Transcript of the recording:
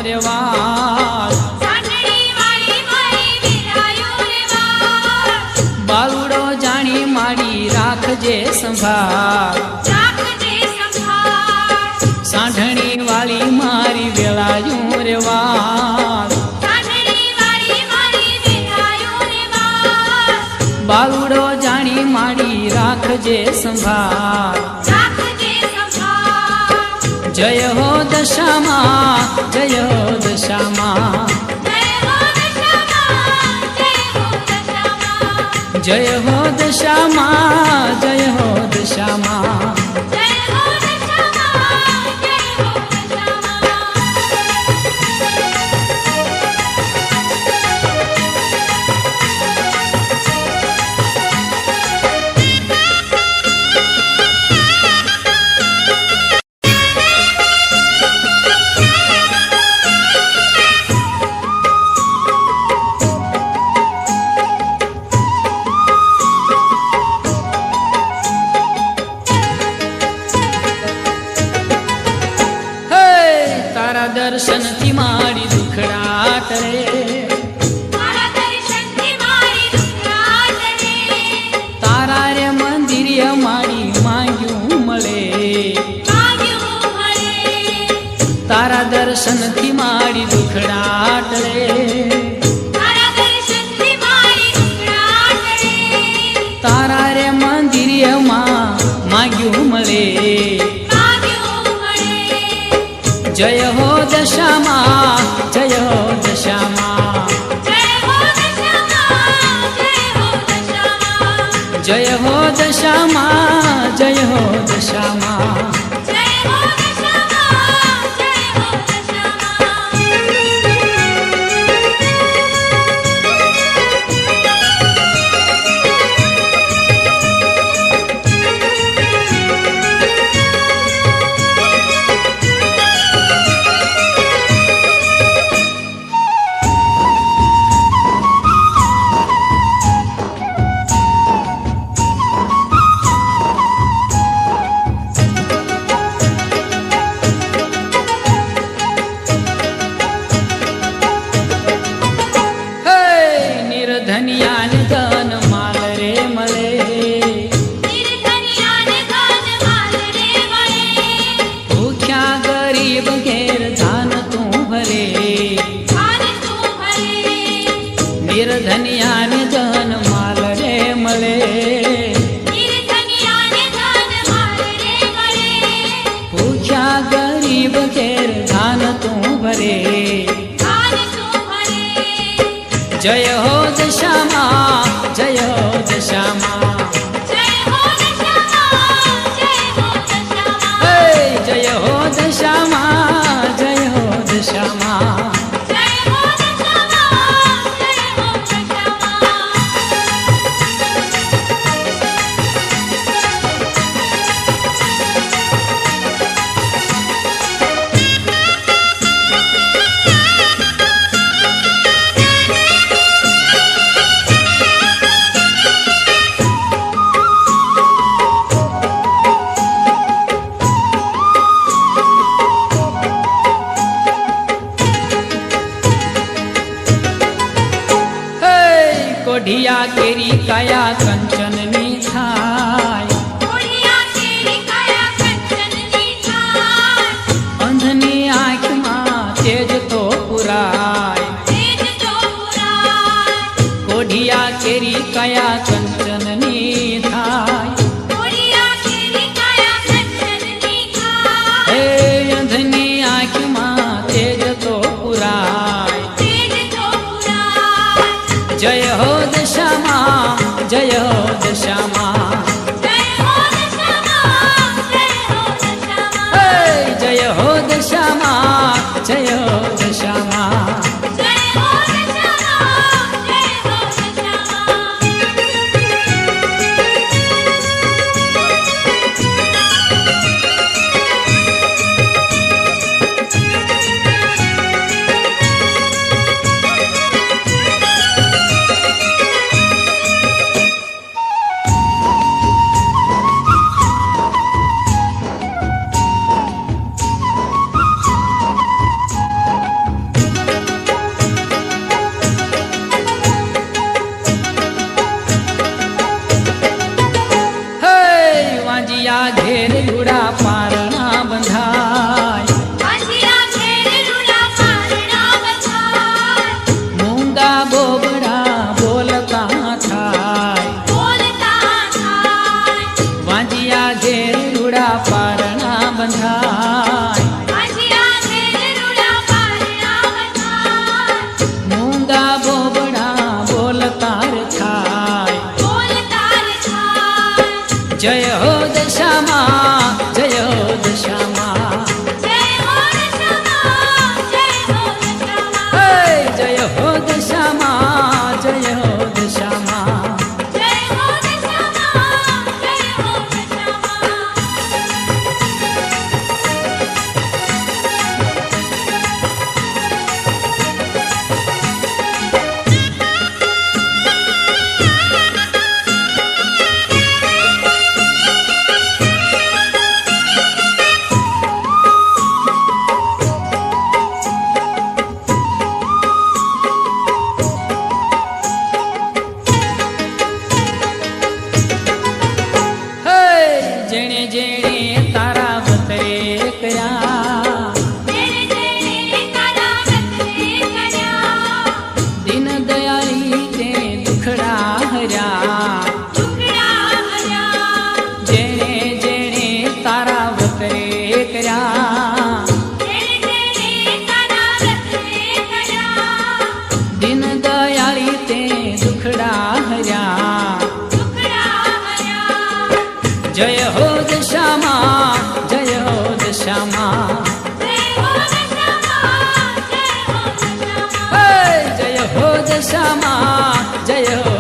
રે વાલ બાલુડો જાણી માડી રાખજે સંભાળ સાંઢણી વાળી મારી વેલાયું રે વાલ બાલુડો જાણી માડી રાખજે સંભાળ જય હો દશામાં જય હો દશામાં જય હો દશામાં જય હો દશામાં દર્શન થી મારી દુખડા ટળે તારા રે મંદિર મારી માંગ્યું મળે તારા દર્શન થી મારી દુખડા ટળે તારા રે મંદિર માંગ્યું મળે જય હો દશામાં જય હો દશામાં જય હો દશામાં જય હો દશામાં ધનિયાન ધન માલ રે મળે ભૂખ્યા ગરીબ ઘેર ધાન તું ભરે નિર્ધનિયાન ધન માલ રે મળે ભૂખ્યા ગરીબ ઘેર ધાન તું ભરે જય હો દશામાં જય હો દશામાં જય હો દશામાં જય હો દશામાં કોઢિયા કેરી કાયા કંચન ની થાય અંધની આંખમાં તેજ તો પુરાય કોઢિયા કેરી કાયા કંચન ની થાય હે અંધની આંખમાં તેજ તો પુરાય જય હો દશામાં જય હો श्यामा जय हो